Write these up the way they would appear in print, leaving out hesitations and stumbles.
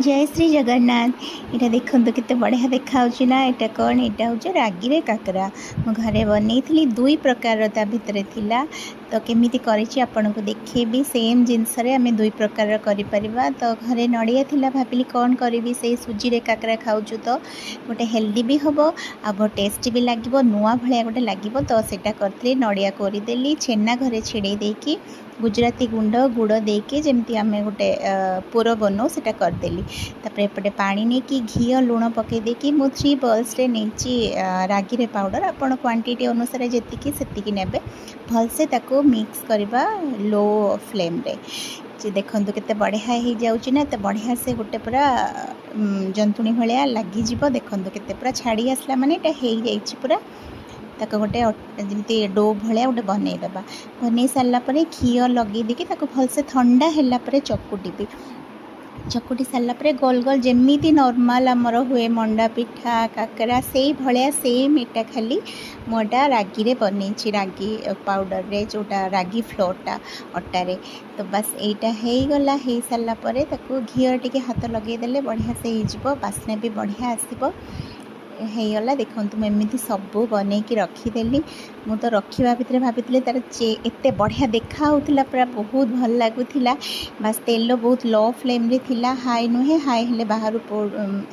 जय श्री जगन्नाथ। यहाँ देखो केते बढ़िया देखा ना। यहाँ कौन यहाँ हूँ रागी काकरा मो घरे बनई दुई प्रकार भितर थिला। तो केमी आपन को देखेबी सेम जिनस आम दुई प्रकार करिपरिबा। तो घरे नड़िया थिला भाविली कौन करी से सुजी रे काकरा खाऊचु तो गोटे हेल्दी भी हम आ टेस्टी भी लगे नुआ भाया गोटे लगे। तो सेटा करते नड़िया कोरीदेली छेना घरे छिड़े देकी गुजराती गुंड गुड़ देके जमती आम गोटे पुर बनाऊ से करदेली। तापर एपटे पानी नहीं कि घी लुण पकई देकी मु 3 बॉल्स रे नहीं रागी रे पाउडर आपण क्वांटिटी अनुसार जेतिकी सेतिकी नेबे भलसे ताको मिक्स करबा लो फ्लेम रे। जे देखंतु केते बढ़िया हो जाउची ना। तो बढ़िया से गोटे पूरा जंतुणी भाया लगी जीव। देखंतु केते पूरा छाड़ी आसला माने एटा हो जाइछि पूरा। ताको गोटे जमी डो भाया गोटे बनईदबा बनई सारापर घी लगे देकी भलसे ठंडा है चकुटी चकुटी सारापर गोल गोल जमीती नॉर्मल आमर हुए मंडा पिठा काकरा से भाया सेम एटा खाली मोटा रागी रे बनई रागी पाउडर रे जोटा रागी फ्लोरटा अटारे। तो बस एटा हो गला हो सारापर घी टे हाथ लगेदेले बढ़िया से हो बास्ना भी बढ़िया आसब होगला। देखो मुझे सबू बनईकी रखीदेली। मु तो रखा भितर भाभी तार एत बढ़िया देखा होता पूरा बहुत भल लगुला। बास तेल बहुत लो फ्लेम रे थिला हाई नुहे हाई हेले बाहर हो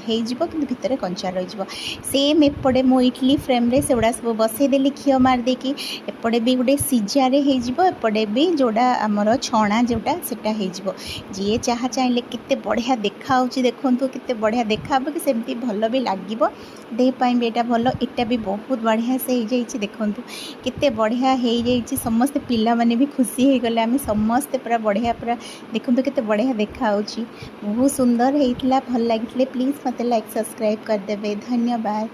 कि भितर कंचा रही। सेम एपटे मो इडली फ्रेम रे सेगुड़ा सब बसईदेली घी मारदेकी एपटे भी गोटे सिजारे एपटे भी जोड़ा आमर छणा जोटा सेटा हो जी चाह चाहिए केते बढ़िया देखा देखु केते बढ़िया देखा कि सेमती भल भी लगे देहपाई भी एटा भल। एटा भी बहुत बढ़िया से हो जाइए। देखंतु केते बढ़िया हो जाइए समस्ते पिला माने भी खुशी हो गले। आम समस्ते पूरा बढ़िया पूरा देखंतु केते बढ़िया देखा बहुत सुंदर होइतिला भल लागितले। प्लीज़ मते लाइक सब्सक्राइब कर देबे। धन्यवाद।